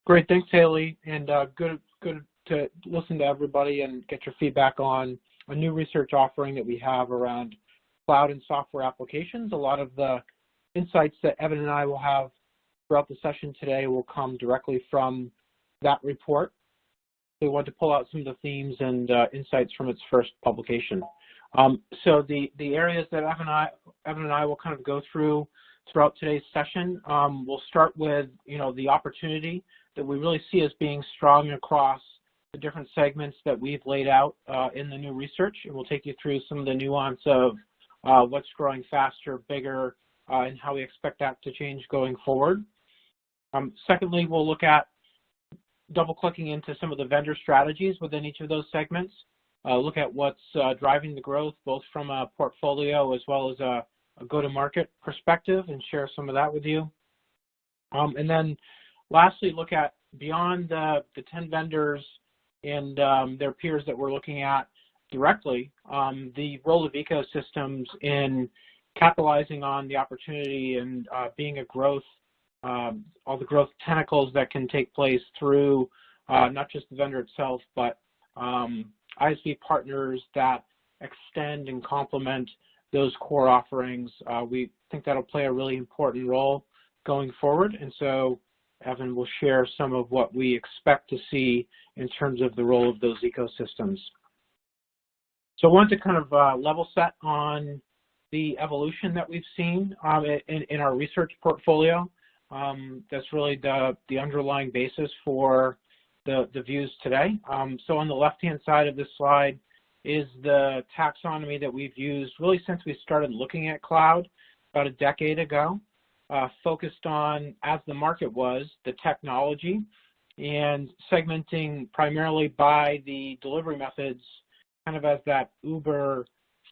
Great, thanks, Haley, and good to listen to everybody and get your feedback on a new research offering that we have around cloud and software applications. A lot of the insights that Evan and I will have throughout the session today will come directly from that report. We want to pull out some of the themes and insights from its first publication. So the areas that Evan and I will kind of go through throughout today's session, we'll start with the opportunity that we really see as being strong across the different segments that we've laid out in the new research, and we'll take you through some of the nuance of what's growing faster, bigger, and how we expect that to change going forward. Secondly, we'll look at double-clicking into some of the vendor strategies within each of those segments, look at what's driving the growth, both from a portfolio as well as a go-to-market perspective, and share some of that with you. And then lastly, look at beyond the 10 vendors and their peers that we're looking at directly, the role of ecosystems in capitalizing on the opportunity and being a growth, all the growth tentacles that can take place through not just the vendor itself, but ISV partners that extend and complement those core offerings. We think that'll play a really important role going forward, and so Evan will share some of what we expect to see in terms of the role of those ecosystems. So I want to kind of level set on the evolution that we've seen in our research portfolio. That's really the underlying basis for the views today. So on the left-hand side of this slide is the taxonomy that we've used really since we started looking at cloud about a decade ago, focused on, as the market was, the technology, and segmenting primarily by the delivery methods, kind of as that Uber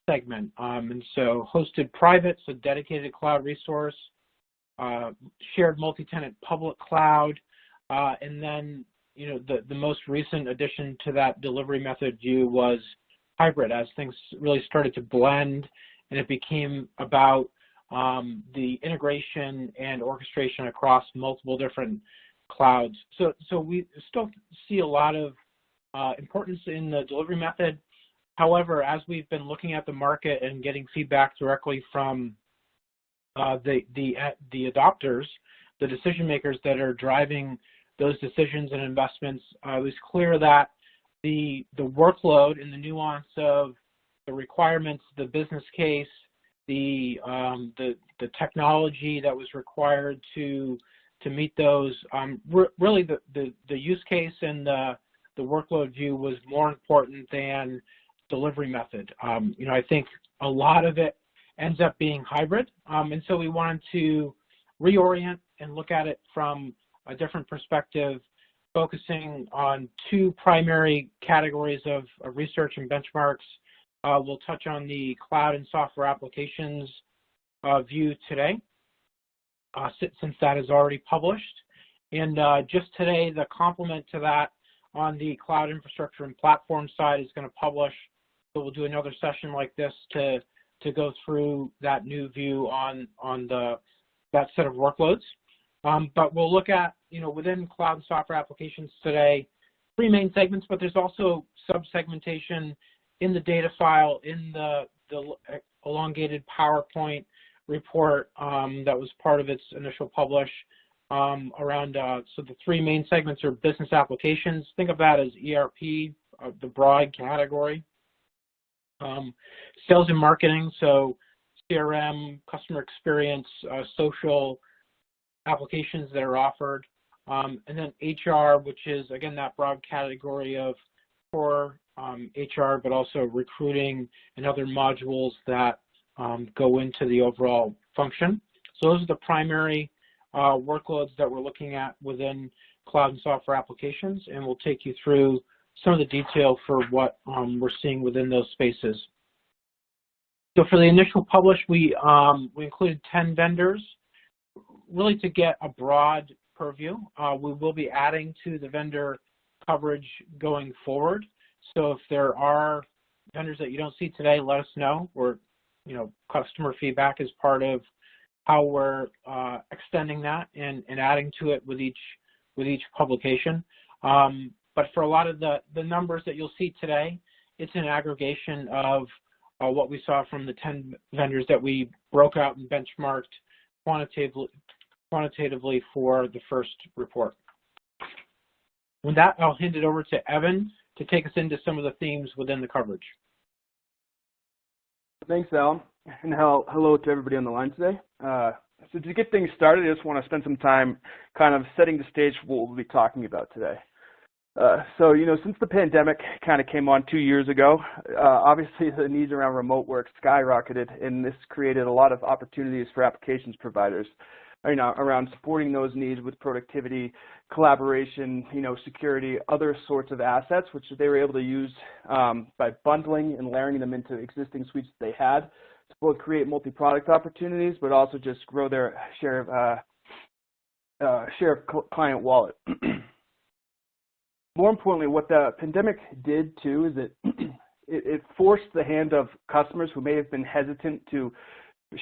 segment. And so hosted private, so dedicated cloud resource, shared multi-tenant public cloud, and then the most recent addition to that delivery method view was hybrid, as things really started to blend, and it became about the integration and orchestration across multiple different clouds. So we still see a lot of importance in the delivery method. However, as we've been looking at the market and getting feedback directly from the adopters, the decision makers that are driving those decisions and investments, it was clear that the workload and the nuance of the requirements, the business case, the technology that was required to meet those, really the use case and the workload view was more important than delivery method. I think a lot of it ends up being hybrid, and so we wanted to reorient and look at it from a different perspective, focusing on two primary categories of research and benchmarks. We'll touch on the cloud and software applications view today, since that is already published. And just today, the complement to that on the cloud infrastructure and platform side is going to publish. So we'll do another session like this to go through that new view on that set of workloads. But we'll look at, within cloud and software applications today, three main segments, but there's also sub-segmentation in the data file, in the elongated PowerPoint report that was part of its initial publish around, so the three main segments are business applications. Think of that as ERP, the broad category. Sales and marketing, so CRM, customer experience, social applications that are offered. And then HR, which is, again, that broad category of core HR, but also recruiting and other modules that go into the overall function. So those are the primary workloads that we're looking at within cloud and software applications, and we'll take you through some of the detail for what we're seeing within those spaces. So for the initial publish, we included 10 vendors, really to get a broad purview. We will be adding to the vendor coverage going forward. So if there are vendors that you don't see today, let us know. Customer feedback is part of how we're extending that and adding to it with each with each publication. But for a lot of the numbers that you'll see today, it's an aggregation of what we saw from the 10 vendors that we broke out and benchmarked quantitatively for the first report. With that, I'll hand it over to Evan to take us into some of the themes within the coverage. Thanks, Allan, and hello to everybody on the line today. So to get things started, I just want to spend some time kind of setting the stage for what we'll be talking about today. So, since the pandemic kind of came on 2 years ago, obviously the needs around remote work skyrocketed, and this created a lot of opportunities for applications providers, around supporting those needs with productivity, collaboration, security, other sorts of assets, which they were able to use by bundling and layering them into existing suites that they had to both create multi-product opportunities, but also just grow their share of client wallet. More importantly, what the pandemic did too is it forced the hand of customers who may have been hesitant to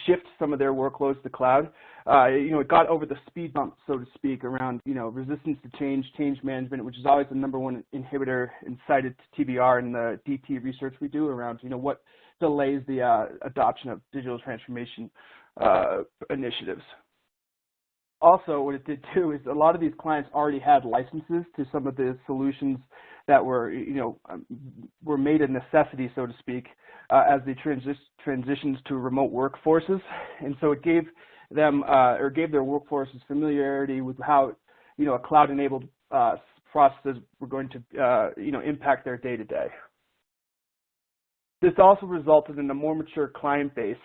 shift some of their workloads to cloud. It got over the speed bump, so to speak, around resistance to change management, which is always the #1 inhibitor and cited to TBR in the DT research we do around what delays the adoption of digital transformation initiatives. Also, what it did too is a lot of these clients already had licenses to some of the solutions that were, were made a necessity, so to speak, as they transitions to remote workforces, and so it gave them gave their workforces familiarity with how, a cloud-enabled processes were going to, impact their day-to-day. This also resulted in a more mature client base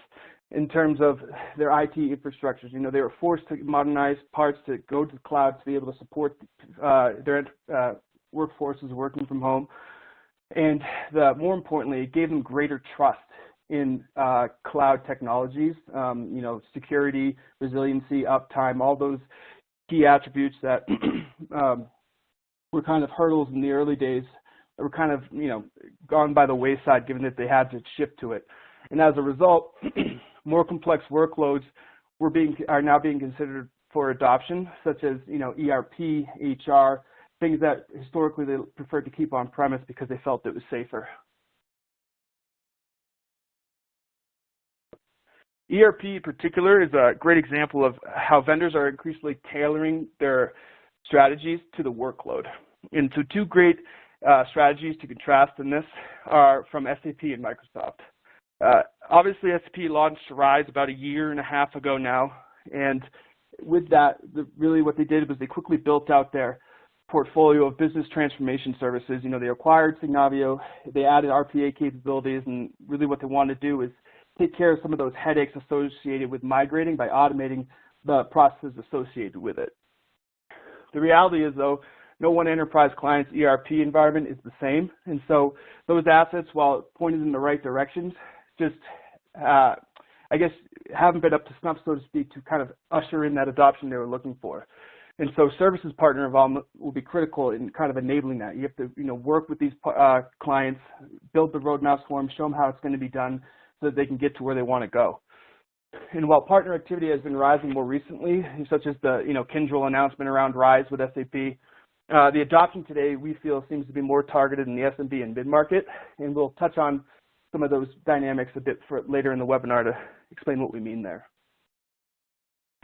in terms of their IT infrastructures. They were forced to modernize parts to go to the cloud to be able to support their workforces working from home. And more importantly, it gave them greater trust in cloud technologies, security, resiliency, uptime, all those key attributes that were kind of hurdles in the early days that were kind of, gone by the wayside given that they had to shift to it. And as a result, more complex workloads are now being considered for adoption, such as ERP, HR, things that historically they preferred to keep on premise because they felt it was safer. ERP in particular is a great example of how vendors are increasingly tailoring their strategies to the workload. And so two great strategies to contrast in this are from SAP and Microsoft. Obviously, SAP launched Rise about 1.5 years ago now, and with that, really what they did was they quickly built out their portfolio of business transformation services. They acquired Signavio, they added RPA capabilities, and really what they wanted to do is take care of some of those headaches associated with migrating by automating the processes associated with it. The reality is, though, no one enterprise client's ERP environment is the same, and so those assets, while pointed in the right directions, just, I guess, haven't been up to snuff, so to speak, to kind of usher in that adoption they were looking for. And so services partner involvement will be critical in kind of enabling that. You have to, work with these clients, build the roadmaps for them, show them how it's going to be done so that they can get to where they want to go. And while partner activity has been rising more recently, such as the, Kyndryl announcement around Rise with SAP, the adoption today, we feel, seems to be more targeted in the SMB and mid-market, and we'll touch on some of those dynamics a bit later in the webinar to explain what we mean there.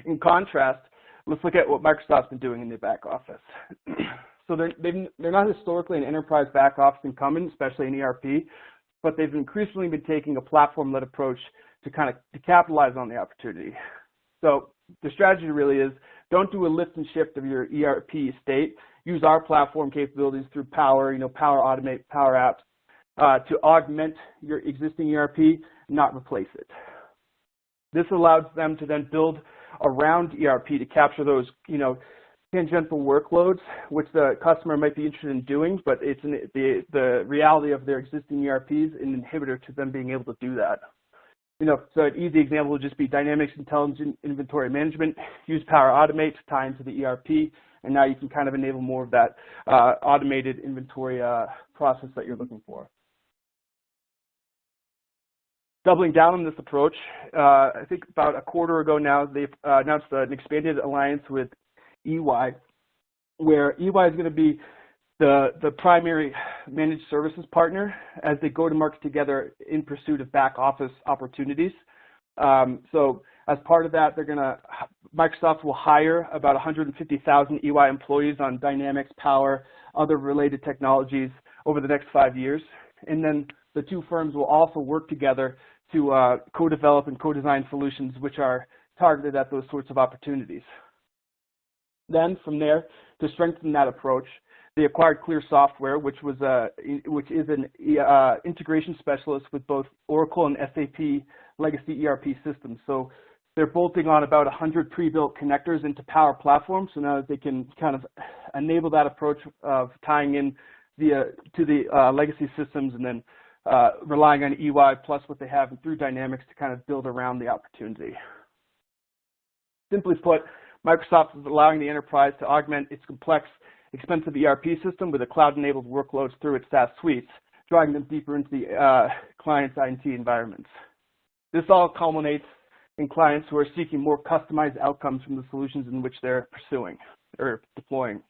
In contrast, let's look at what Microsoft's been doing in the back office. So they're not historically an enterprise back office incumbent, especially in ERP, but they've increasingly been taking a platform-led approach to capitalize on the opportunity. So the strategy really is, don't do a lift and shift of your ERP estate. Use our platform capabilities through Power, Power Automate, Power Apps, to augment your existing ERP, not replace it. This allows them to then build around ERP to capture those, tangential workloads, which the customer might be interested in doing, but it's the reality of their existing ERPs an inhibitor to them being able to do that. So an easy example would just be Dynamics Intelligent Inventory Management. Use Power Automate to tie into the ERP, and now you can kind of enable more of that automated inventory process that you're looking for. Doubling down on this approach, I think about a quarter ago now, they've announced an expanded alliance with EY where EY is going to be the primary managed services partner as they go to market together in pursuit of back office opportunities. So as part of that, Microsoft will hire about 150,000 EY employees on Dynamics, Power, other related technologies over the next 5 years. And then the two firms will also work together to co-develop and co-design solutions which are targeted at those sorts of opportunities. Then from there, to strengthen that approach, they acquired Clear Software, which is an integration specialist with both Oracle and SAP legacy ERP systems. So they're bolting on about 100 pre-built connectors into Power Platform, so now they can kind of enable that approach of tying in to the legacy systems and then relying on EY plus what they have through Dynamics to kind of build around the opportunity. Simply put, Microsoft is allowing the enterprise to augment its complex, expensive ERP system with a cloud-enabled workloads through its SaaS suites, drawing them deeper into the client's IT environments. This all culminates in clients who are seeking more customized outcomes from the solutions in which they're pursuing or deploying.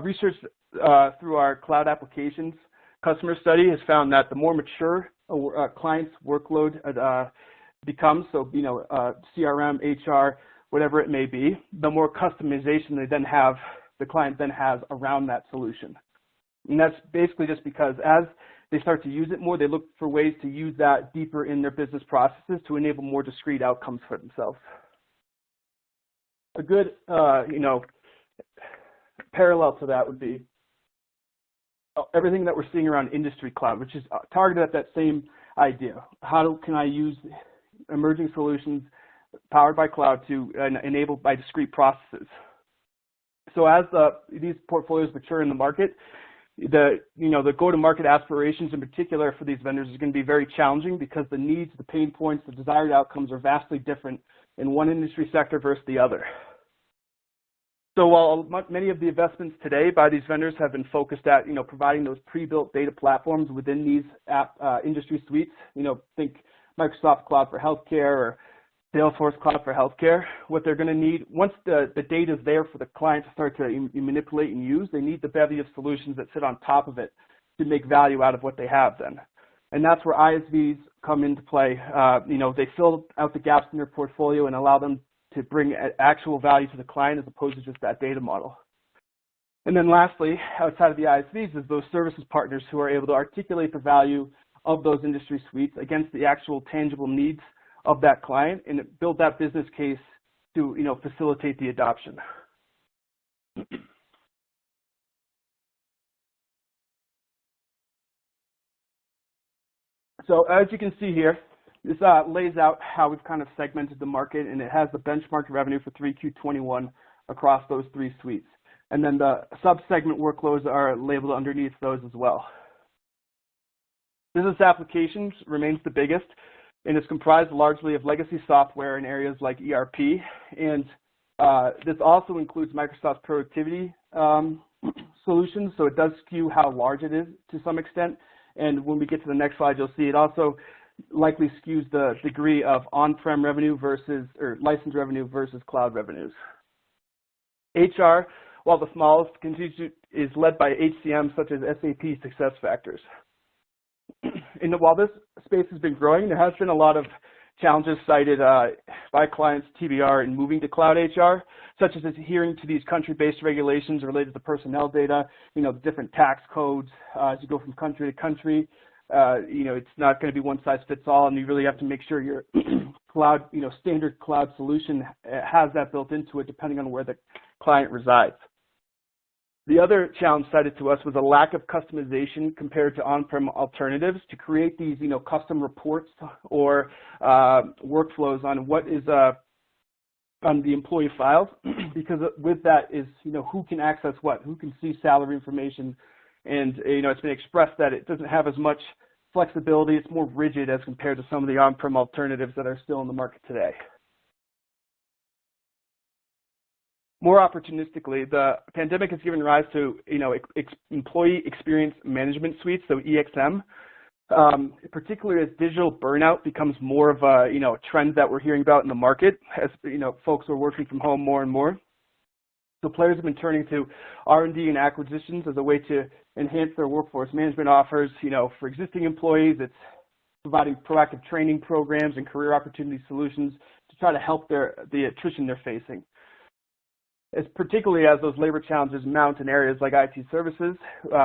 Research through our cloud applications customer study has found that the more mature a client's workload becomes, so CRM, HR, whatever it may be, the more customization the client then has around that solution. And that's basically just because as they start to use it more, they look for ways to use that deeper in their business processes to enable more discrete outcomes for themselves. A good, parallel to that would be everything that we're seeing around industry cloud, which is targeted at that same idea. How can I use emerging solutions powered by cloud to enable by discrete processes? So as these portfolios mature in the market, the go-to-market aspirations in particular for these vendors is going to be very challenging because the needs, the pain points, the desired outcomes are vastly different in one industry sector versus the other. So while many of the investments today by these vendors have been focused at providing those pre-built data platforms within these industry suites, think Microsoft Cloud for Healthcare or Salesforce Cloud for Healthcare, what they're going to need, once the data is there for the client to start to manipulate and use, they need the bevy of solutions that sit on top of it to make value out of what they have then. And that's where ISVs come into play. They fill out the gaps in their portfolio and allow them to bring actual value to the client as opposed to just that data model. And then lastly, outside of the ISVs is those services partners who are able to articulate the value of those industry suites against the actual tangible needs of that client and build that business case to facilitate the adoption. So as you can see here, this lays out how we've kind of segmented the market, and it has the benchmark revenue for 3Q21 across those three suites. And then the sub-segment workloads are labeled underneath those as well. Business applications remains the biggest, and it's comprised largely of legacy software in areas like ERP. And this also includes Microsoft productivity solutions, so it does skew how large it is to some extent. And when we get to the next slide, you'll see it also likely skews the degree of on-prem revenue or license revenue versus cloud revenues. HR, while the smallest, is led by HCM such as SAP SuccessFactors. And while this space has been growing, there has been a lot of challenges cited by clients TBR in moving to cloud HR, such as adhering to these country-based regulations related to personnel data, the different tax codes as you go from country to country. It's not going to be one size fits all, and you really have to make sure your cloud, standard cloud solution has that built into it depending on where the client resides. The other challenge cited to us was a lack of customization compared to on-prem alternatives to create these, custom reports or workflows on what is on the employee files, because with that is, who can access what, who can see salary information, and it's been expressed that it doesn't have as much flexibility. It's more rigid as compared to some of the on-prem alternatives that are still in the market today. More opportunistically, the pandemic has given rise to, employee experience management suites, so EXM, particularly as digital burnout becomes more of a, trend that we're hearing about in the market as, folks are working from home more and more. So players have been turning to R&D and acquisitions as a way to enhance their workforce management offers. For existing employees, it's providing proactive training programs and career opportunity solutions to try to help the attrition they're facing. Particularly as those labor challenges mount in areas like IT services,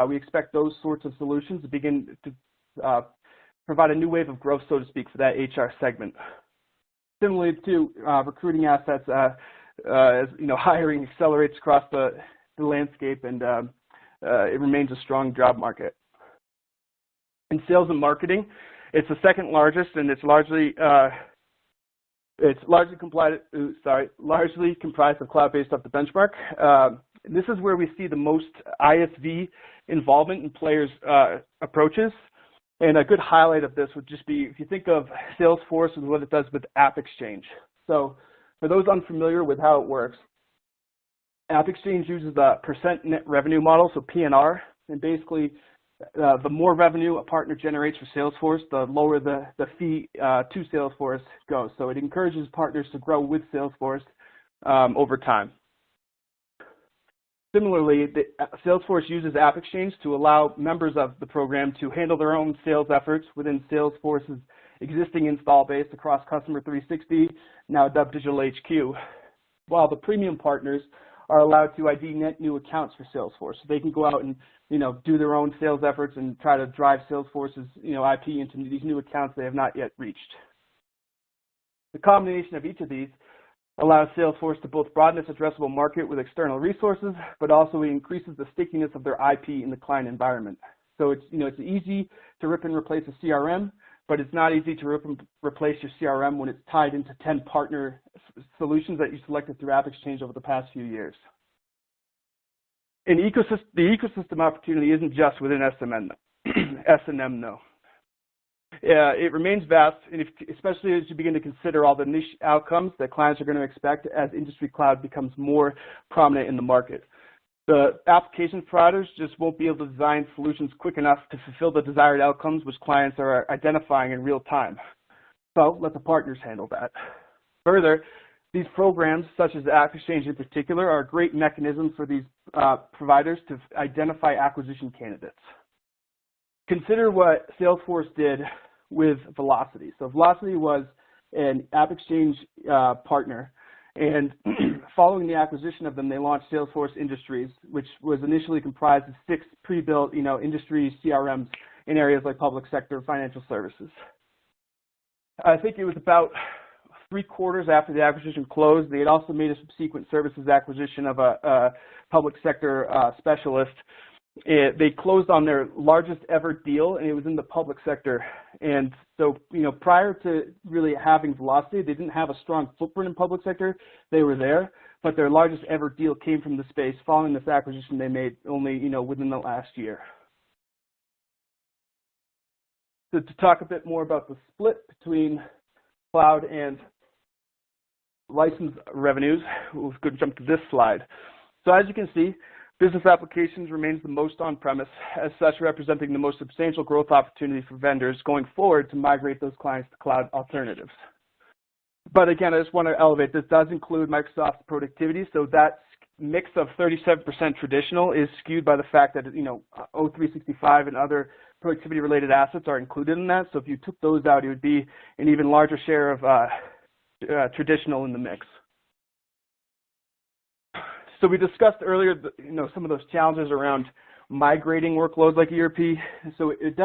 we expect those sorts of solutions to begin to provide a new wave of growth, so to speak, for that HR segment. Similarly to recruiting assets, as hiring accelerates across the landscape, and it remains a strong job market. In sales and marketing, it's the second largest, and it's largely comprised of cloud-based up the benchmark. This is where we see the most ISV involvement in players' approaches. And a good highlight of this would just be, if you think of Salesforce and what it does with AppExchange. So for those unfamiliar with how it works, AppExchange uses the percent net revenue model, so PNR, and basically the more revenue a partner generates for Salesforce, the lower the fee to Salesforce goes. So it encourages partners to grow with Salesforce over time. Similarly, Salesforce uses AppExchange to allow members of the program to handle their own sales efforts within Salesforce's existing install base across Customer 360, now dubbed Digital HQ, while the premium partners are allowed to ID net new accounts for Salesforce. So they can go out and do their own sales efforts and try to drive Salesforce's IP into these new accounts they have not yet reached. The combination of each of these allows Salesforce to both broaden its addressable market with external resources, but also increases the stickiness of their IP in the client environment. So it's it's easy to rip and replace a CRM, but it's not easy to rip and replace your CRM when it's tied into 10 partner solutions that you selected through AppExchange over the past few years. And the ecosystem opportunity isn't just within S&M though. It remains vast, and especially as you begin to consider all the niche outcomes that clients are going to expect as industry cloud becomes more prominent in the market. The application providers just won't be able to design solutions quick enough to fulfill the desired outcomes which clients are identifying in real time. So let the partners handle that. Further, these programs, such as AppExchange in particular, are a great mechanism for these providers to identify acquisition candidates. Consider what Salesforce did with Velocity. So Velocity was an AppExchange partner, and following the acquisition of them, they launched Salesforce Industries, which was initially comprised of 6 pre-built, industry CRMs in areas like public sector, financial services. I think it was about 3 quarters after the acquisition closed. They had also made a subsequent services acquisition of a public sector specialist. They closed on their largest ever deal, and it was in the public sector. And so, prior to really having Velocity, they didn't have a strong footprint in public sector. They were there, but their largest ever deal came from the space following this acquisition they made only, within the last year. So to talk a bit more about the split between cloud and license revenues, we'll go jump to this slide. So as you can see, business applications remains the most on-premise, as such representing the most substantial growth opportunity for vendors going forward to migrate those clients to cloud alternatives. But again, I just want to elevate, this does include Microsoft productivity, so that mix of 37% traditional is skewed by the fact that, O365 and other productivity-related assets are included in that. So if you took those out, it would be an even larger share of traditional in the mix. So we discussed earlier, some of those challenges around migrating workloads like ERP. So it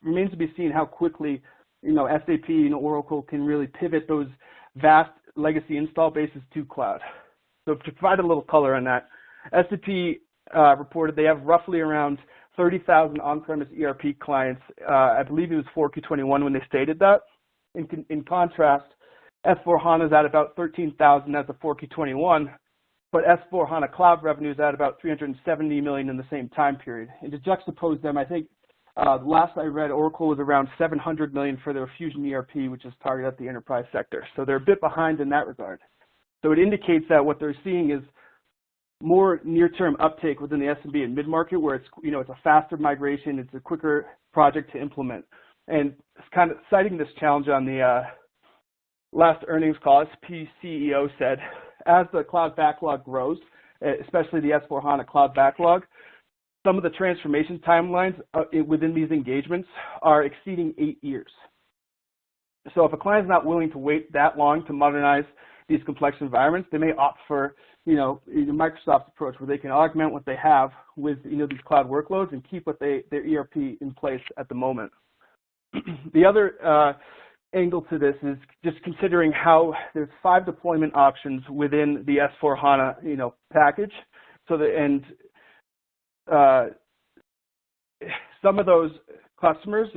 remains to be seen how quickly, SAP and Oracle can really pivot those vast legacy install bases to cloud. So to provide a little color on that, SAP reported they have roughly around 30,000 on-premise ERP clients. I believe it was 4Q21 when they stated that. In contrast, S4HANA is at about 13,000 as of 4Q21. But S4HANA Cloud revenue is at about $370 million in the same time period. And to juxtapose them, I think last I read, Oracle was around $700 million for their Fusion ERP, which is targeted at the enterprise sector. So they're a bit behind in that regard. So it indicates that what they're seeing is more near-term uptake within the SMB and mid-market, where it's it's a faster migration, it's a quicker project to implement. And it's kind of citing this challenge on the last earnings call, SP CEO said, as the cloud backlog grows, especially the S/4HANA Cloud Backlog, some of the transformation timelines within these engagements are exceeding 8 years. So if a client is not willing to wait that long to modernize these complex environments, they may opt for, Microsoft's approach, where they can augment what they have with, these cloud workloads and keep their ERP in place at the moment. The other angle to this is just considering how there's 5 deployment options within the S/4HANA, package. So some of those customers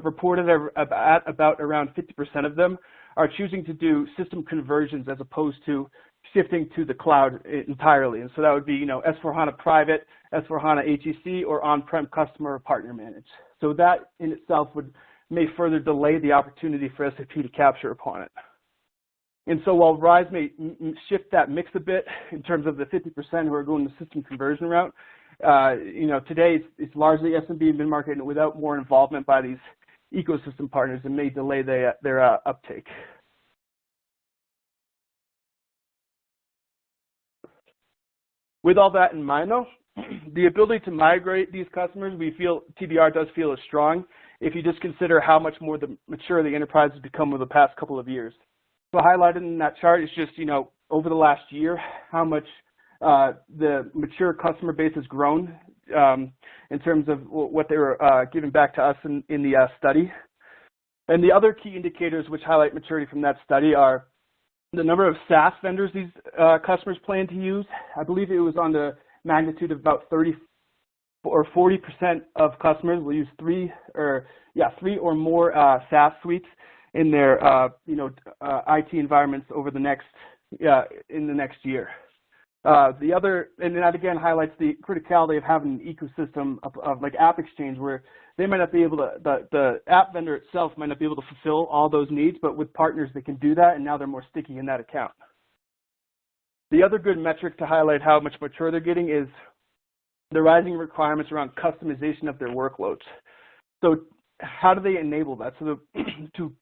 reported at about around 50% of them are choosing to do system conversions as opposed to shifting to the cloud entirely. And so that would be, S/4HANA Private, S/4HANA HEC, or on-prem customer or partner managed. So that in itself may further delay the opportunity for SAP to capture upon it. And so while RISE may shift that mix a bit in terms of the 50% who are going the system conversion route, today it's largely SMB and mid-market and without more involvement by these ecosystem partners, and may delay their uptake. With all that in mind, though, the ability to migrate these customers, TBR does feel is strong if you just consider how much more mature the enterprise has become over the past couple of years. So highlighted in that chart is just, over the last year, how much the mature customer base has grown in terms of what they were giving back to us in the study. And the other key indicators which highlight maturity from that study are the number of SaaS vendors these customers plan to use. I believe it was on the magnitude of about 30 or 40% of customers will use 3 or more SaaS suites in their IT environments over the next in the next year. And that again highlights the criticality of having an ecosystem of like App Exchange, where they might not be able to, the app vendor itself might not be able to fulfill all those needs, but with partners they can do that, and now they're more sticky in that account. The other good metric to highlight how much mature they're getting is the rising requirements around customization of their workloads. So how do they enable that? So to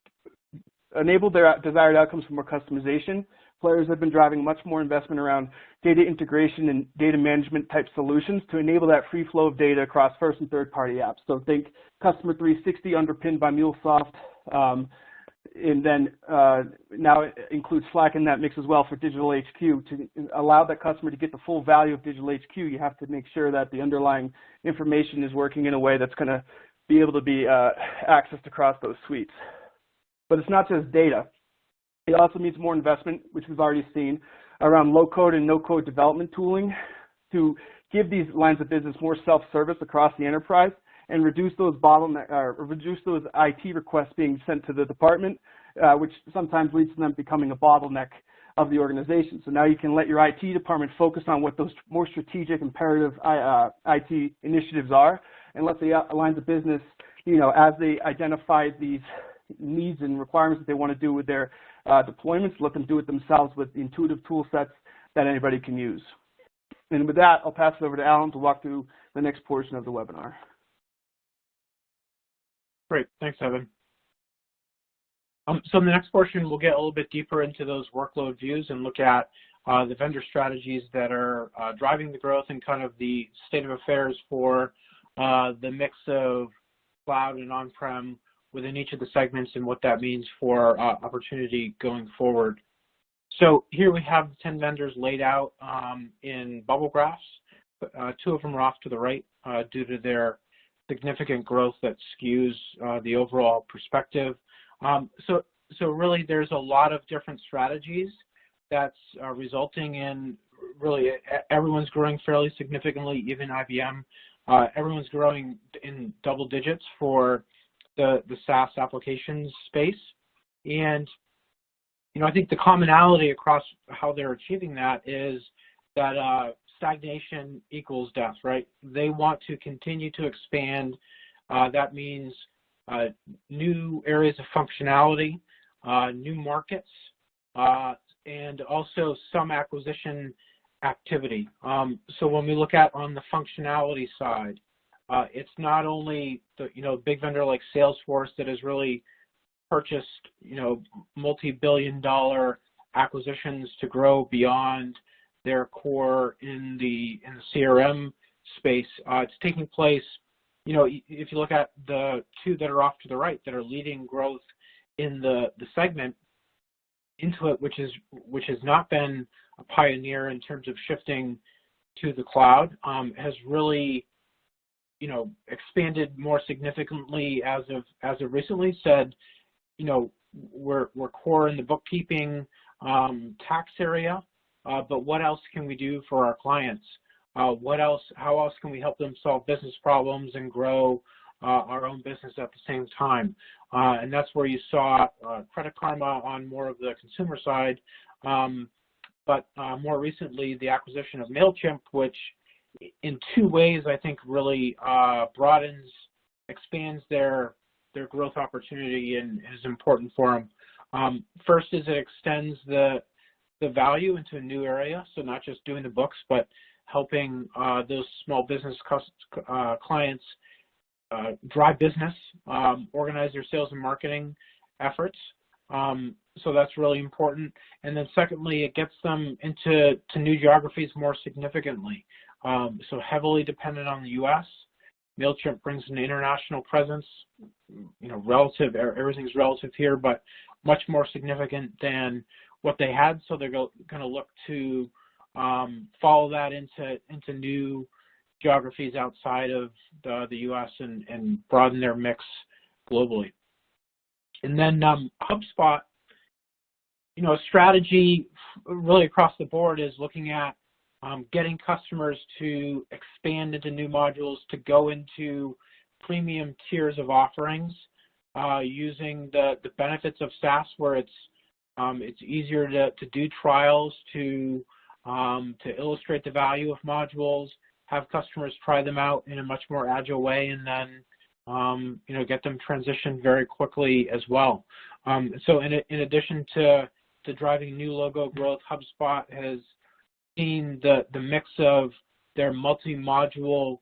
enable their desired outcomes for more customization, players have been driving much more investment around data integration and data management type solutions to enable that free flow of data across first and third party apps. So think Customer 360 underpinned by MuleSoft, and then now it includes Slack in that mix as well for Digital HQ. To allow that customer to get the full value of Digital HQ, you have to make sure that the underlying information is working in a way that's going to be able to be accessed across those suites. But it's not just data. It also needs more investment, which we've already seen, around low-code and no-code development tooling to give these lines of business more self-service across the enterprise and reduce those IT requests being sent to the department, which sometimes leads to them becoming a bottleneck of the organization. So now you can let your IT department focus on what those more strategic, imperative IT initiatives are, and let the lines of business, as they identify these needs and requirements that they want to do with their deployments, let them do it themselves with intuitive tool sets that anybody can use. And with that, I'll pass it over to Allan to walk through the next portion of the webinar. Great, thanks, Evan. So in the next portion, we'll get a little bit deeper into those workload views and look at the vendor strategies that are driving the growth and kind of the state of affairs for the mix of cloud and on-prem within each of the segments and what that means for opportunity going forward. So here we have the 10 vendors laid out in bubble graphs. 2 of them are off to the right due to their significant growth that skews the overall perspective. So really there's a lot of different strategies that's resulting in really everyone's growing fairly significantly, even IBM. Everyone's growing in double digits for the SaaS applications space. And, I think the commonality across how they're achieving that is that stagnation equals death, right? They want to continue to expand. That means new areas of functionality, new markets, and also some acquisition activity. So when we look at on the functionality side, it's not only the big vendor like Salesforce that has really purchased multi-billion-dollar acquisitions to grow beyond their core in the CRM space. It's taking place, if you look at the two that are off to the right that are leading growth in the segment, Intuit, which has not been a pioneer in terms of shifting to the cloud, has really, expanded more significantly as of recently. Said, we're core in the bookkeeping, tax area, but what else can we do for our clients? How else can we help them solve business problems and grow our own business at the same time? And that's where you saw Credit Karma on more of the consumer side, but more recently the acquisition of Mailchimp, which in two ways I think really expands their growth opportunity and is important for them. First is it extends the value into a new area, so not just doing the books, but helping those small business clients drive business, organize their sales and marketing efforts. So that's really important. And then secondly, it gets them into new geographies more significantly. So heavily dependent on the U.S. Mailchimp brings an international presence, everything's relative here, but much more significant than what they had. So they're going to look to follow that into new geographies outside of the U.S. and broaden their mix globally. And then Hubspot, a strategy really across the board is looking at getting customers to expand into new modules, to go into premium tiers of offerings, using the benefits of SaaS, where it's easier to do trials, to illustrate the value of modules, have customers try them out in a much more agile way, and then get them transitioned very quickly as well. So in addition to driving new logo growth, HubSpot has seen the mix of their multi-module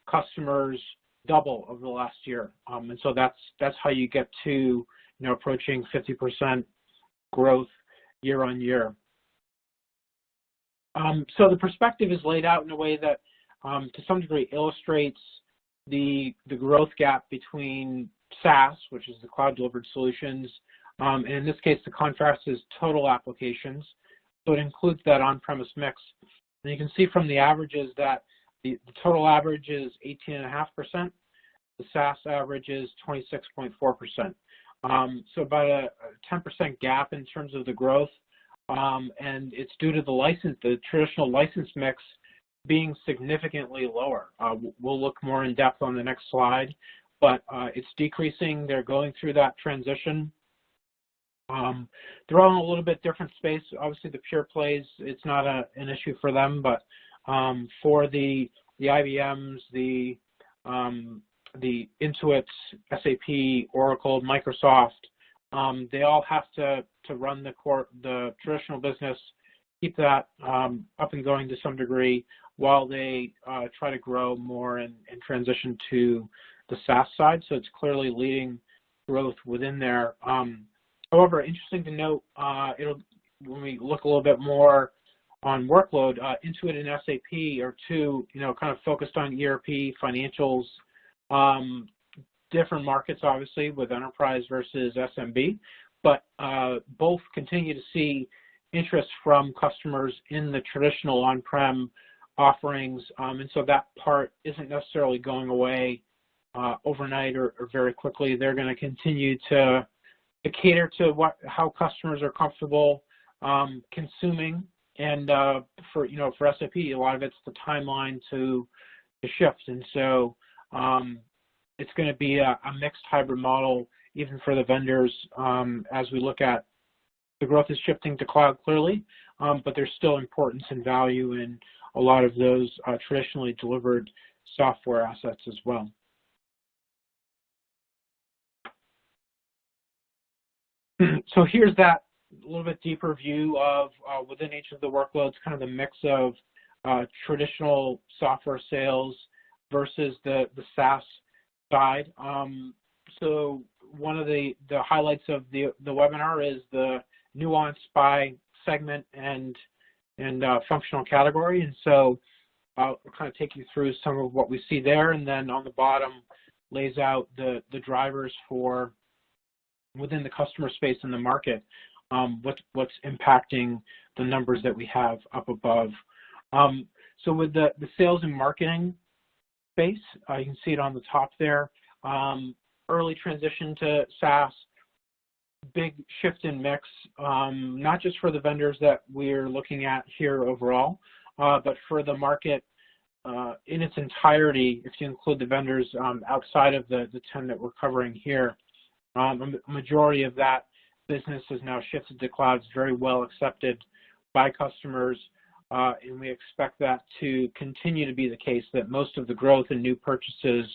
customers double over the last year, and so that's how you get to approaching 50% growth year on year. So the perspective is laid out in a way that to some degree illustrates the growth gap between SaaS, which is the cloud delivered solutions, and in this case the contrast is total applications. So it includes that on-premise mix. And you can see from the averages that the total average is 18.5%. The SaaS average is 26.4%. So about a 10% gap in terms of the growth. And it's due to the traditional license mix being significantly lower. We'll look more in depth on the next slide, but it's decreasing. They're going through that transition. They're all in a little bit different space. Obviously, the pure plays, it's not an issue for them, but for the IBMs, the Intuits, SAP, Oracle, Microsoft, they all have to run the traditional business, keep that up and going to some degree, while they try to grow more and transition to the SaaS side. So it's clearly leading growth within there. However, interesting to note, when we look a little bit more on workload, Intuit and SAP are two, kind of focused on ERP, financials, different markets, obviously, with enterprise versus SMB, but both continue to see interest from customers in the traditional on-prem offerings, and so that part isn't necessarily going away overnight or very quickly. They're going to continue to cater to how customers are comfortable consuming, and for SAP, a lot of it's the timeline to shift, and so it's going to be a mixed hybrid model even for the vendors as we look at the growth is shifting to cloud clearly, but there's still importance and value in a lot of those traditionally delivered software assets as well. So here's that little bit deeper view of within each of the workloads, kind of the mix of traditional software sales versus the SaaS side. So one of the highlights of the webinar is the nuance by segment and functional category. And so I'll kind of take you through some of what we see there, and then on the bottom lays out the drivers for within the customer space in the market, what's impacting the numbers that we have up above. So with the sales and marketing space, you can see it on the top there. Early transition to SaaS, big shift in mix, not just for the vendors that we're looking at here overall, but for the market in its entirety, if you include the vendors outside of the 10 that we're covering here. A majority of that business has now shifted to cloud. It's very well accepted by customers, and we expect that to continue to be the case, that most of the growth in new purchases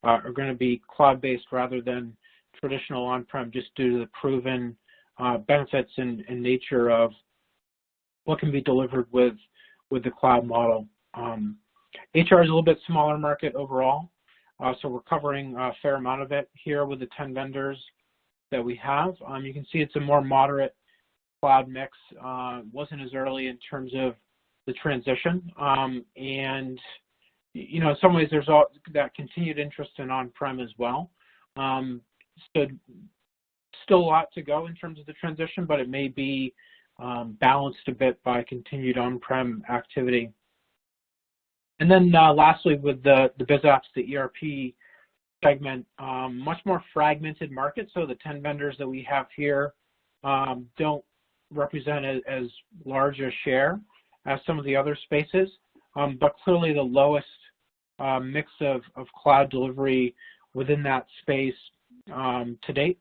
are going to be cloud-based rather than traditional on-prem, just due to the proven benefits and nature of what can be delivered with the cloud model. HR is a little bit smaller market overall, so we're covering a fair amount of it here with the 10 vendors that we have. You can see it's a more moderate cloud mix. Wasn't as early in terms of the transition, and in some ways there's all that continued interest in on-prem as well. So still a lot to go in terms of the transition, but it may be balanced a bit by continued on-prem activity. And then lastly, with the BizOps, the ERP segment, much more fragmented market. So the 10 vendors that we have here don't represent as large a share as some of the other spaces, but clearly the lowest mix of cloud delivery within that space to date.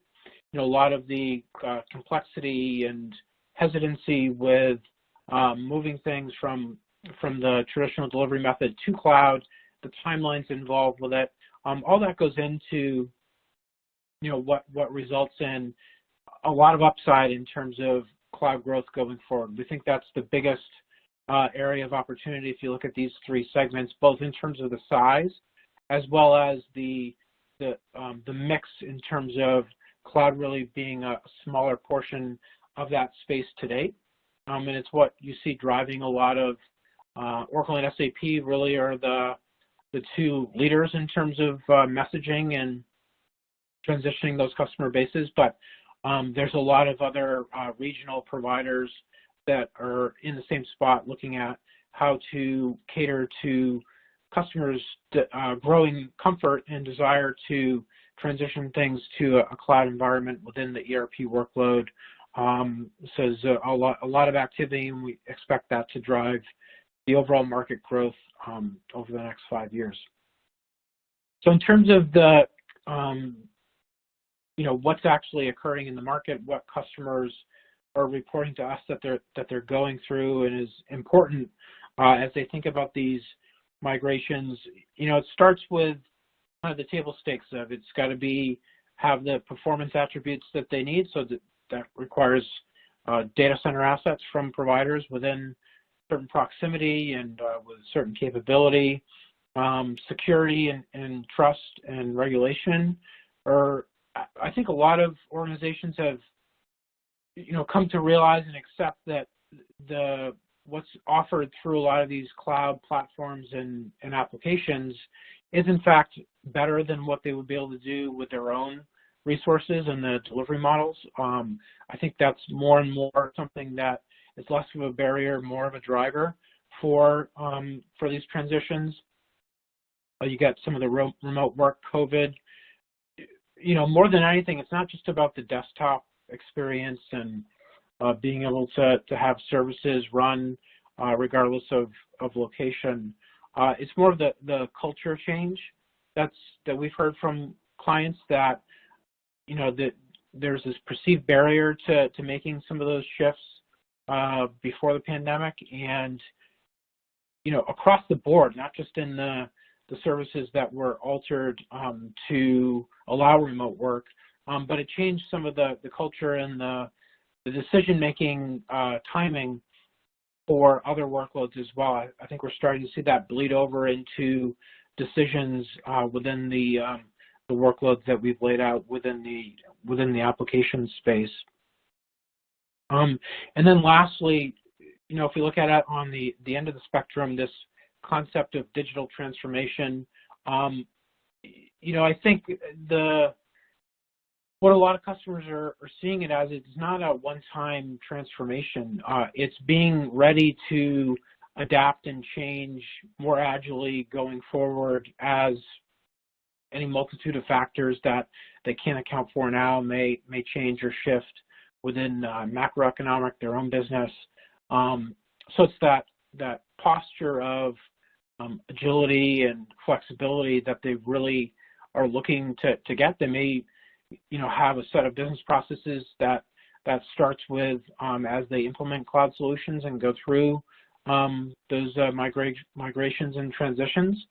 A lot of the complexity and hesitancy with moving things from the traditional delivery method to cloud, the timelines involved with it, all that goes into what results in a lot of upside in terms of cloud growth going forward. We think that's the biggest area of opportunity if you look at these three segments, both in terms of the size as well as the mix in terms of cloud really being a smaller portion of that space to date. And it's what you see driving a lot of Oracle and SAP really are the two leaders in terms of messaging and transitioning those customer bases, but there's a lot of other regional providers that are in the same spot looking at how to cater to customers' growing comfort and desire to transition things to a cloud environment within the ERP workload. So there's a lot of activity, and we expect that to drive the overall market growth over the next 5 years. So in terms of the what's actually occurring in the market, what customers are reporting to us that they're going through, and is important as they think about these migrations. It starts with kind of the table stakes of it's got to have the performance attributes that they need, so that requires data center assets from providers within certain proximity and with certain capability, security and trust and regulation. I think a lot of organizations have come to realize and accept that what's offered through a lot of these cloud platforms and applications is in fact better than what they would be able to do with their own resources and the delivery models. I think that's more and more something that is less of a barrier, more of a driver for these transitions. You get some of the remote work, COVID. More than anything, it's not just about the desktop experience and being able to have services run regardless of location. It's more of the culture change that we've heard from clients, that that there's this perceived barrier to making some of those shifts before the pandemic, and across the board, not just in the services that were altered to allow remote work, but it changed some of the culture and the decision-making timing for other workloads as well. I think we're starting to see that bleed over into decisions within the workloads that we've laid out within the application space. And then lastly, if we look at it on the end of the spectrum, this concept of digital transformation, I think what a lot of customers are seeing it as, it's not a one-time transformation. It's being ready to adapt and change more agilely going forward, as any multitude of factors that they can't account for now may change or shift within macroeconomic, their own business. So it's that posture of agility and flexibility that they really are looking to get. They may have a set of business processes that starts with as they implement cloud solutions and go through those migrations and transitions.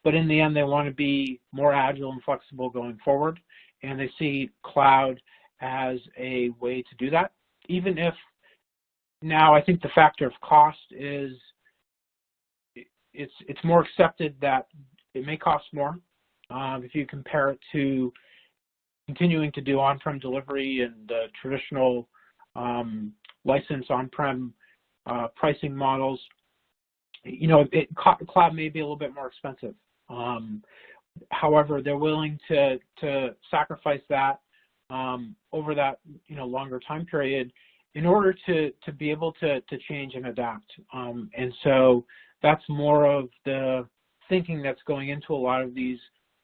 But in the end, they want to be more agile and flexible going forward, and they see cloud as a way to do that. Even if now I think the factor of cost is it's more accepted that it may cost more if you compare it to continuing to do on-prem delivery and traditional license on-prem pricing models. Cloud may be a little bit more expensive. However, they're willing to sacrifice that over that longer time period in order to be able to change and adapt. And so that's more of the thinking that's going into a lot of these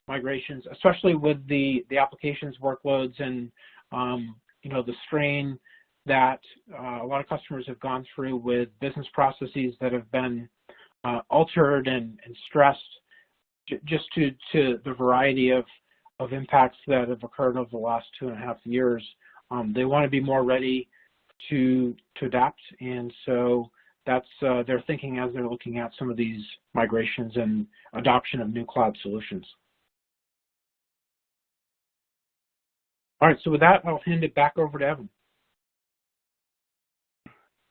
migrations, especially with the applications workloads and the strain that a lot of customers have gone through with business processes that have been altered and stressed just to the variety of impacts that have occurred over the last 2.5 years. They want to be more ready to adapt, and so that's their thinking as they're looking at some of these migrations and adoption of new cloud solutions. All right, so with that, I'll hand it back over to Evan.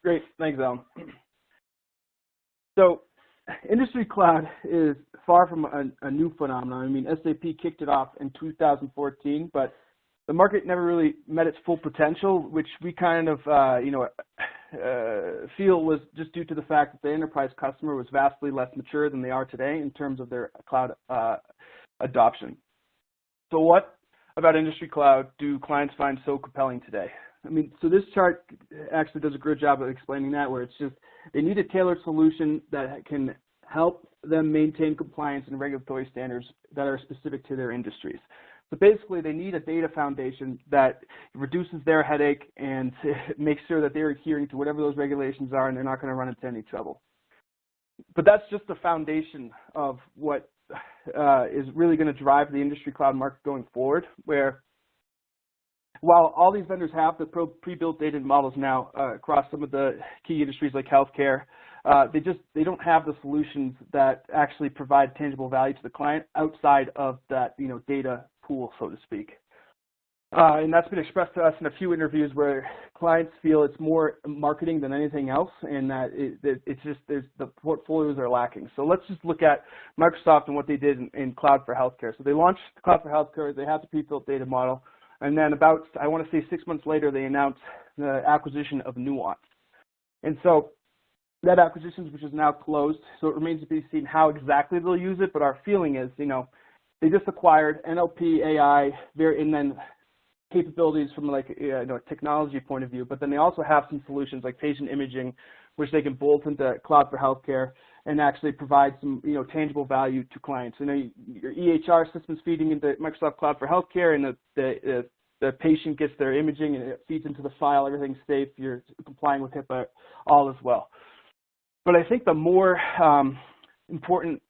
Great, thanks, Allan. So, industry cloud is far from a new phenomenon. I mean, SAP kicked it off in 2014, but the market never really met its full potential, which we kind of, feel was just due to the fact that the enterprise customer was vastly less mature than they are today in terms of their cloud adoption. So what about industry cloud do clients find so compelling today? I mean, so this chart actually does a good job of explaining that, where it's just they need a tailored solution that can help them maintain compliance and regulatory standards that are specific to their industries. So basically, they need a data foundation that reduces their headache and makes sure that they're adhering to whatever those regulations are and they're not going to run into any trouble. But that's just the foundation of what is really going to drive the industry cloud market going forward, where while all these vendors have the pre-built data models now across some of the key industries like healthcare, they don't have the solutions that actually provide tangible value to the client outside of that data pool, so to speak. And that's been expressed to us in a few interviews where clients feel it's more marketing than anything else, and that it's just the portfolios are lacking. So let's just look at Microsoft and what they did in Cloud for Healthcare. So they launched Cloud for Healthcare. They had the pre-built data model. And then about, I want to say 6 months later, they announced the acquisition of Nuance. And so that acquisition, which is now closed, so it remains to be seen how exactly they'll use it. But our feeling is, they just acquired NLP, AI, and then capabilities from like a technology point of view. But then they also have some solutions like patient imaging, which they can bolt into Cloud for Healthcare and actually provide some tangible value to clients. Your EHR system's feeding into Microsoft Cloud for Healthcare, and the patient gets their imaging and it feeds into the file. Everything's safe. You're complying with HIPAA, all as well. But I think the more important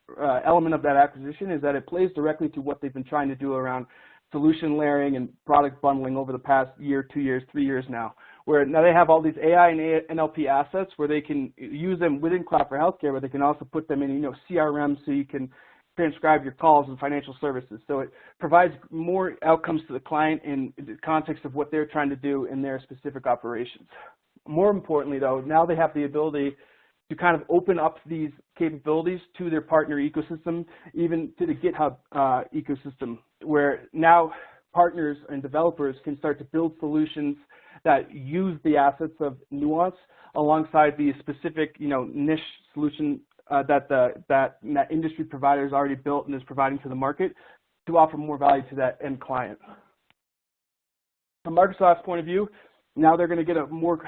element of that acquisition is that it plays directly to what they've been trying to do around solution layering and product bundling over the past year, 2 years, 3 years now, where now they have all these AI and NLP assets where they can use them within Cloud for Healthcare, but they can also put them in, CRM, so you can transcribe your calls and financial services. So it provides more outcomes to the client in the context of what they're trying to do in their specific operations. More importantly, though, now they have the ability to kind of open up these capabilities to their partner ecosystem, even to the GitHub ecosystem, where now partners and developers can start to build solutions that use the assets of Nuance alongside the specific, niche solution that industry provider has already built and is providing to the market to offer more value to that end client. From Microsoft's point of view, now they're going to get a more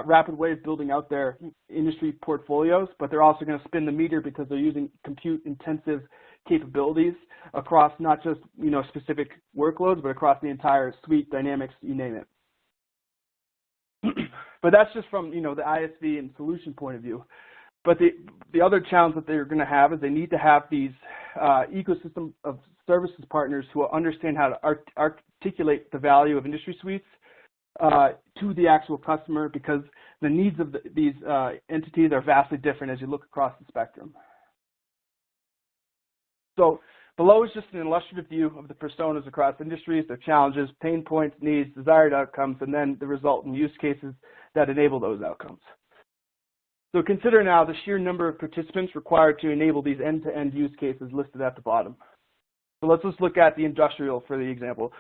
rapid way of building out their industry portfolios, but they're also going to spin the meter because they're using compute-intensive capabilities across not just specific workloads, but across the entire suite, Dynamics, you name it. But that's just from the ISV and solution point of view. But the other challenge that they're going to have is they need to have these ecosystem of services partners who will understand how to articulate the value of industry suites to the actual customer, because the needs of these entities are vastly different as you look across the spectrum. So below is just an illustrative view of the personas across industries, their challenges, pain points, needs, desired outcomes, and then the resultant use cases that enable those outcomes. So consider now the sheer number of participants required to enable these end-to-end use cases listed at the bottom. So let's just look at the industrial for the example.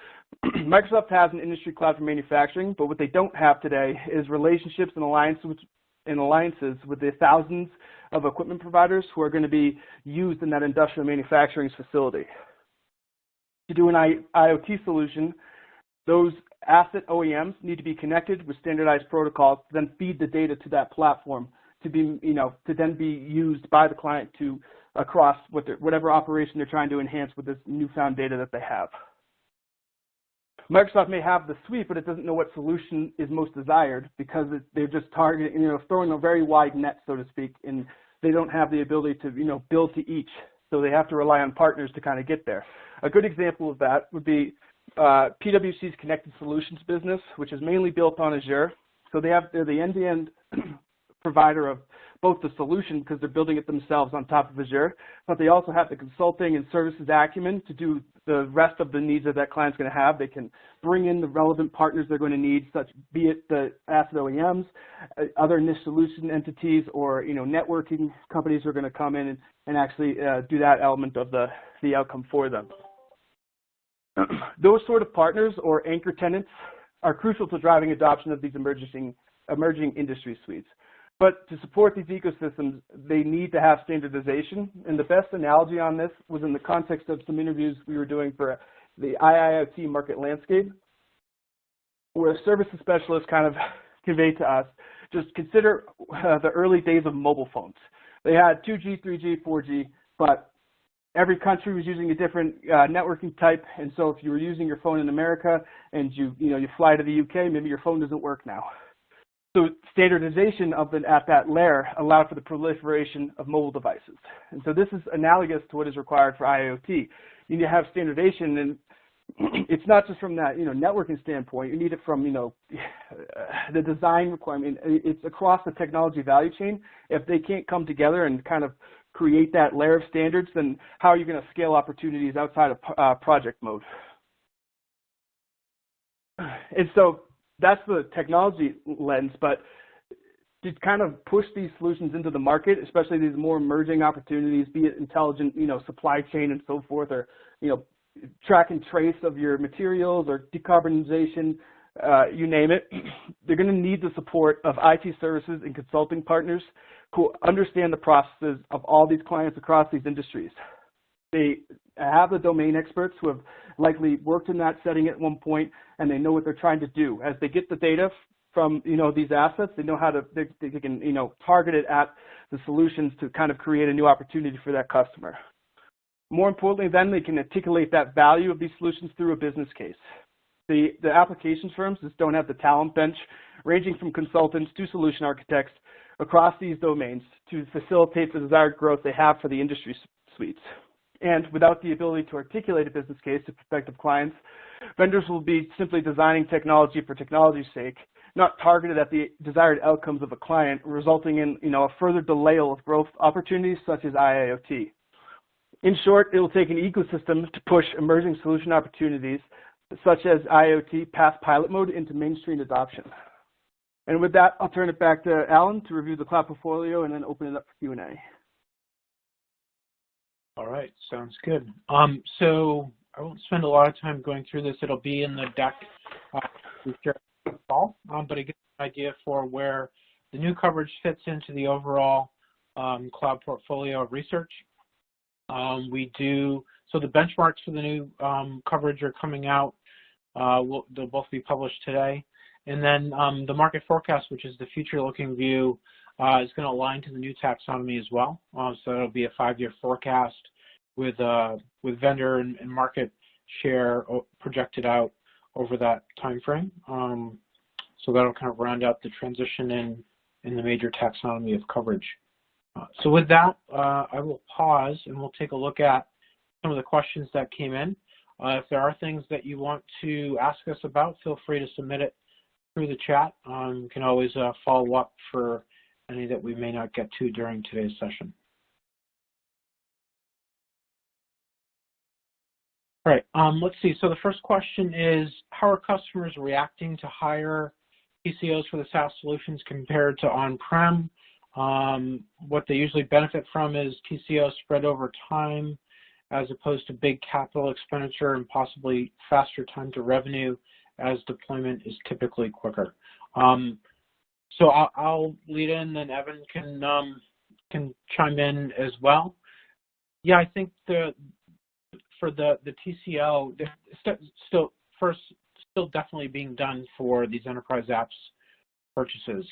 Microsoft has an industry cloud for manufacturing, but what they don't have today is relationships and alliances with the thousands of equipment providers who are going to be used in that industrial manufacturing facility. To do an IoT solution, those asset OEMs need to be connected with standardized protocols to then feed the data to that platform to be, to then be used by the client to across whatever operation they're trying to enhance with this newfound data that they have. Microsoft may have the suite, but it doesn't know what solution is most desired because they're just targeting, throwing a very wide net, so to speak, and they don't have the ability to, build to each. So they have to rely on partners to kind of get there. A good example of that would be PwC's Connected Solutions business, which is mainly built on Azure. So they're the end-to-end provider of both the solution because they're building it themselves on top of Azure, but they also have the consulting and services acumen to do the rest of the needs that that client's going to have. They can bring in the relevant partners they're going to need, such be it the asset OEMs, other niche solution entities, or networking companies who are going to come in and actually do that element of the outcome for them. Those sort of partners or anchor tenants are crucial to driving adoption of these emerging industry suites. But to support these ecosystems, they need to have standardization. And the best analogy on this was in the context of some interviews we were doing for the IIoT market landscape, where a services specialist kind of conveyed to us, just consider the early days of mobile phones. They had 2G, 3G, 4G, but every country was using a different networking type. And so if you were using your phone in America and you fly to the UK, maybe your phone doesn't work now. So standardization at that layer allowed for the proliferation of mobile devices. And so this is analogous to what is required for IoT. You need to have standardization, and it's not just from that networking standpoint. You need it from the design requirement. It's across the technology value chain. If they can't come together and kind of create that layer of standards, then how are you going to scale opportunities outside of project mode? And so that's the technology lens, but to kind of push these solutions into the market, especially these more emerging opportunities, be it intelligent, supply chain and so forth, or, track and trace of your materials or decarbonization, you name it, they're going to need the support of IT services and consulting partners who understand the processes of all these clients across these industries. They have the domain experts who have likely worked in that setting at one point, and they know what they're trying to do. As they get the data from these assets, they know how to they can target it at the solutions to kind of create a new opportunity for that customer. More importantly, then they can articulate that value of these solutions through a business case. The applications firms just don't have the talent bench, ranging from consultants to solution architects across these domains to facilitate the desired growth they have for the industry suites. And without the ability to articulate a business case to prospective clients, vendors will be simply designing technology for technology's sake, not targeted at the desired outcomes of a client, resulting in a further delay of growth opportunities such as IIoT. In short, it will take an ecosystem to push emerging solution opportunities such as IoT past pilot mode into mainstream adoption. And with that, I'll turn it back to Allan to review the cloud portfolio and then open it up for Q&A. All right, sounds good. So I won't spend a lot of time going through this. It'll be in the deck we share all, but it gives an idea for where the new coverage fits into the overall cloud portfolio of research. So the benchmarks for the new coverage are coming out. They'll both be published today. And then the market forecast, which is the future-looking view, is going to align to the new taxonomy as well. So it'll be a 5-year forecast with vendor and market share projected out over that time frame. So that'll kind of round out the transition in the major taxonomy of coverage. So with that, I will pause and we'll take a look at some of the questions that came in. If there are things that you want to ask us about, feel free to submit it through the chat. You can always follow up for any that we may not get to during today's session. All right, let's see. So the first question is, how are customers reacting to higher Pcos for the SaaS solutions compared to on-prem? What they usually benefit from is TCO spread over time as opposed to big capital expenditure and possibly faster time to revenue as deployment is typically quicker. So I'll lead in, then Evan can chime in as well. Yeah, I think for the TCO, still definitely being done for these enterprise apps purchases.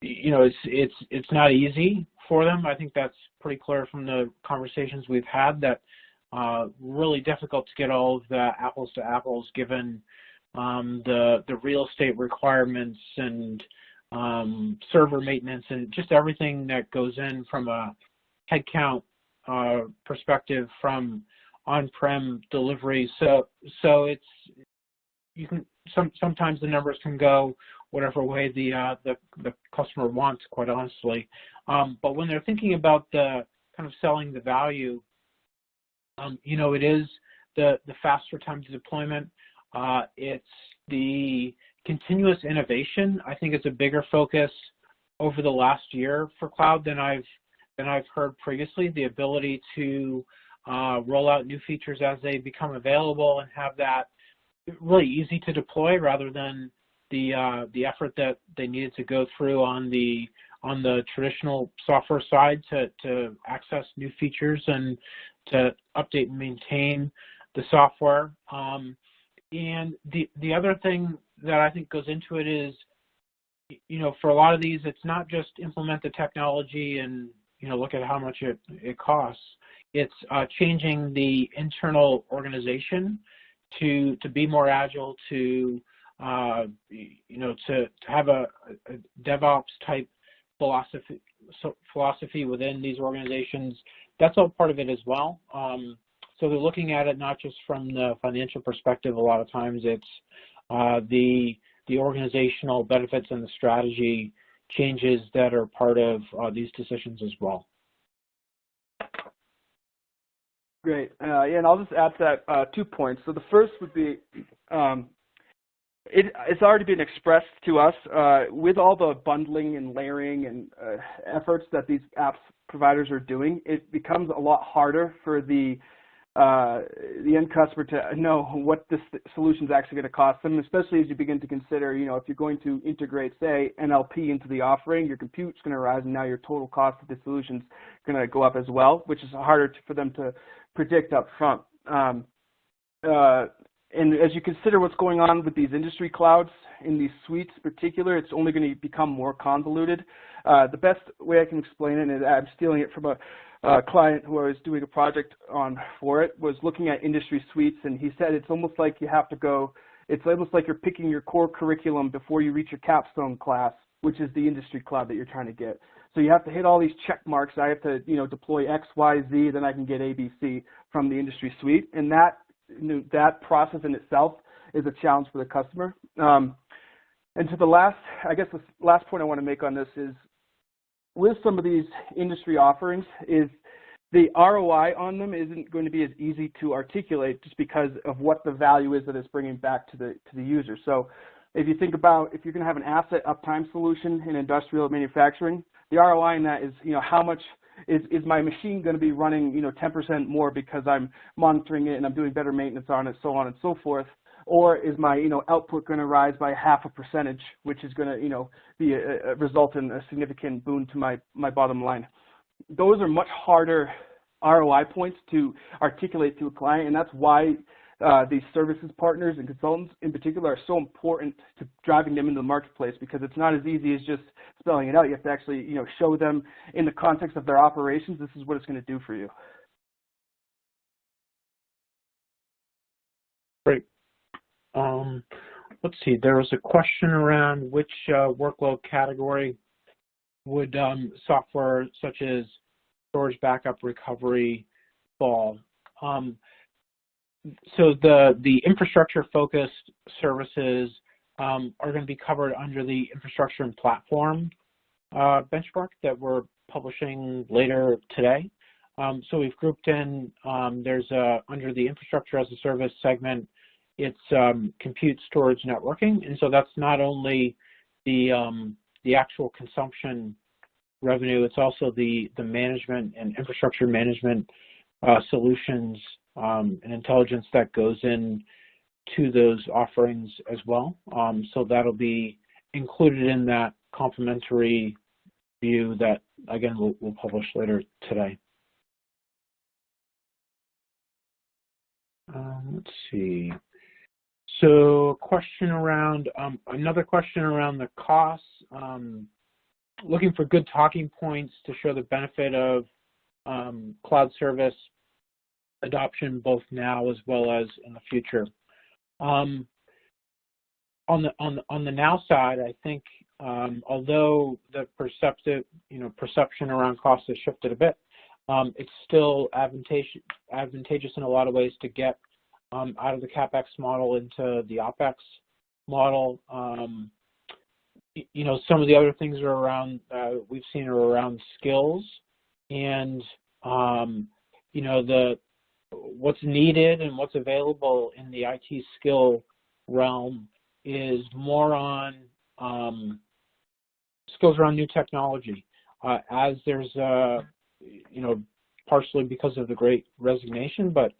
You know, it's not easy for them. I think that's pretty clear from the conversations we've had, that really difficult to get all of the apples to apples given the real estate requirements and server maintenance and just everything that goes in from a headcount perspective from on-prem delivery. So it's, you can sometimes the numbers can go whatever way the customer wants, quite honestly. But when they're thinking about the kind of selling the value, you know, it is the faster time to deployment. It's the continuous innovation. I think it's a bigger focus over the last year for cloud than I've heard previously. The ability to roll out new features as they become available and have that really easy to deploy rather than the effort that they needed to go through on the traditional software side to access new features and to update and maintain the software. And the other thing that I think goes into it is, you know, for a lot of these, it's not just implement the technology and, you know, look at how much it costs. It's changing the internal organization to be more agile, to you know, to have a DevOps type philosophy within these organizations. That's all part of it as well. So they're looking at it not just from the financial perspective. A lot of times it's the organizational benefits and the strategy changes that are part of these decisions as well. Great. Yeah, and I'll just add to that 2 points. So the first would be, it's already been expressed to us with all the bundling and layering and efforts that these apps providers are doing. It becomes a lot harder for the end customer to know what this solution is actually going to cost them, especially as you begin to consider, you know, if you're going to integrate, say, NLP into the offering, your compute's going to rise, and now your total cost of the solution's going to go up as well, which is harder for them to predict up front. And as you consider what's going on with these industry clouds in these suites in particular, it's only going to become more convoluted. The best way I can explain it, and I'm stealing it from a client who I was doing a project on for it, was looking at industry suites, and he said it's almost like you have to go, it's almost like you're picking your core curriculum before you reach your capstone class, which is the industry cloud that you're trying to get. So you have to hit all these check marks. I have to, you know, deploy X, Y, Z, then I can get ABC from the industry suite, and that process in itself is a challenge for the customer. And to the last point I want to make on this is, with some of these industry offerings, is the ROI on them isn't going to be as easy to articulate just because of what the value is that it's bringing back to the user. So if you think about, if you're going to have an asset uptime solution in industrial manufacturing, the ROI in that is, you know, how much is my machine going to be running, you know, 10% more because I'm monitoring it and I'm doing better maintenance on it, so on and so forth, or is my output going to rise by 0.5%, which is going to be a result in a significant boon to my bottom line. Those are much harder ROI points to articulate to a client, and that's why these services partners and consultants in particular are so important to driving them into the marketplace, because it's not as easy as just spelling it out. You have to actually show them in the context of their operations, this is what it's going to do for you. Great. Let's see, there was a question around which workload category would software such as storage backup recovery fall. So the infrastructure-focused services are going to be covered under the infrastructure and platform benchmark that we're publishing later today. So we've grouped in, there's under the infrastructure as a service segment, it's compute, storage, networking, and so that's not only the actual consumption revenue, it's also the management and infrastructure management solutions and intelligence that goes in to those offerings as well. So that'll be included in that complementary view that, again, we'll publish later today. Let's see. So question around, another question around the costs. Looking for good talking points to show the benefit of cloud service adoption both now as well as in the future. On the now side, I think although the perception around cost has shifted a bit, it's still advantageous in a lot of ways to get out of the CapEx model into the OpEx model. Some of the other things are around, we've seen are around skills and, what's needed and what's available in the IT skill realm is more on skills around new technology. As there's, partially because of the Great Resignation, but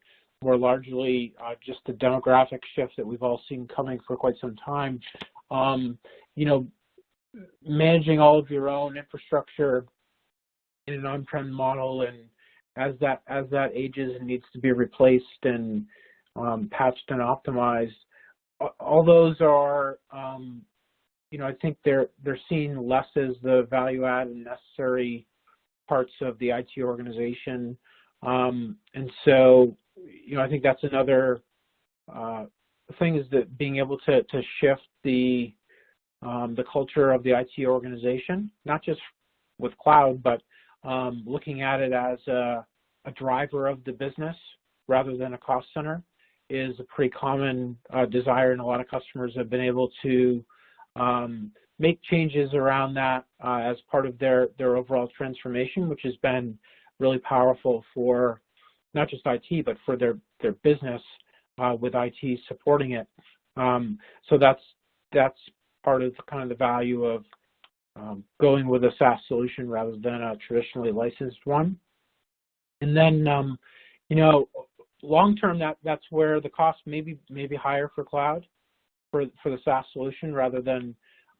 more largely just the demographic shift that we've all seen coming for quite some time. Managing all of your own infrastructure in an on-prem model, and as that ages and needs to be replaced and patched and optimized, all those are, I think they're seen less as the value add and necessary parts of the IT organization, and so I think that's another thing, is that being able to shift the culture of the IT organization, not just with cloud, but looking at it as a driver of the business rather than a cost center, is a pretty common desire, and a lot of customers have been able to make changes around that as part of their overall transformation, which has been really powerful for not just IT, but for their business with IT supporting it. So that's part of kind of the value of going with a SaaS solution rather than a traditionally licensed one. And then, long term, that's where the cost may be higher for cloud, for the SaaS solution, rather than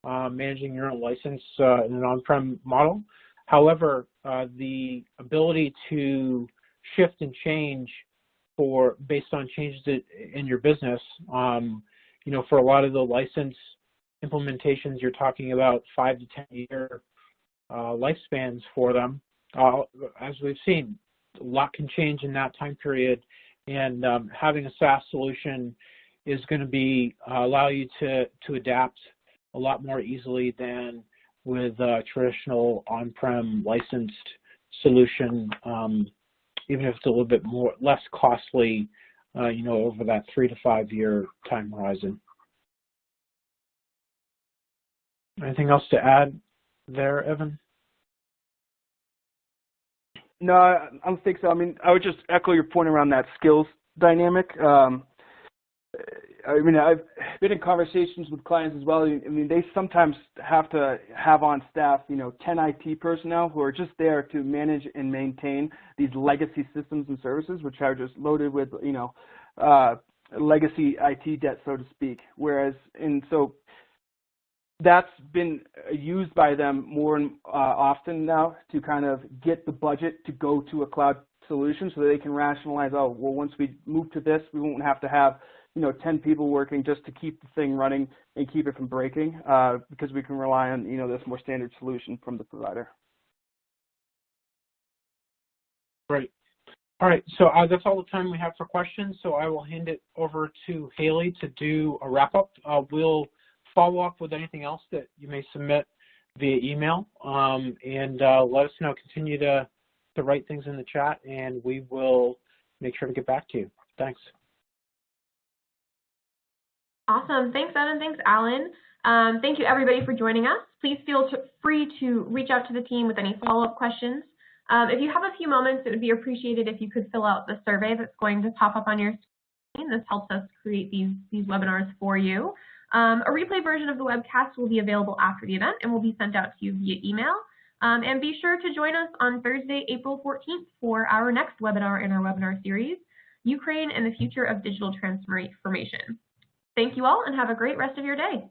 managing your own license in an on-prem model. However, the ability to shift and change based on changes in your business, for a lot of the license implementations, you're talking about 5 to 10 year lifespans for them. As we've seen, a lot can change in that time period, and having a SaaS solution is going to allow you to adapt a lot more easily than with a traditional on-prem licensed solution, even if it's a little bit less costly, over that 3 to 5 year time horizon. Anything else to add there, Evan? No, I don't think so. I mean, I would just echo your point around that skills dynamic. I've been in conversations with clients as well. They sometimes have to have on staff, 10 IT personnel who are just there to manage and maintain these legacy systems and services, which are just loaded with, legacy IT debt, so to speak. Whereas, and so that's been used by them more and often now to kind of get the budget to go to a cloud solution so that they can rationalize, oh, well, once we move to this, we won't have to have 10 people working just to keep the thing running and keep it from breaking because we can rely on, this more standard solution from the provider. Great. All right, so that's all the time we have for questions, so I will hand it over to Haley to do a wrap-up. We'll follow up with anything else that you may submit via email, and let us know. Continue to write things in the chat, and we will make sure to get back to you. Thanks. Awesome. Thanks, Ed, and thanks, Allan. Thank you, everybody, for joining us. Please feel free to reach out to the team with any follow-up questions. If you have a few moments, it would be appreciated if you could fill out the survey that's going to pop up on your screen. This helps us create these webinars for you. A replay version of the webcast will be available after the event and will be sent out to you via email. And be sure to join us on Thursday, April 14th for our next webinar in our webinar series, Ukraine and the Future of Digital Transformation. Thank you all and have a great rest of your day.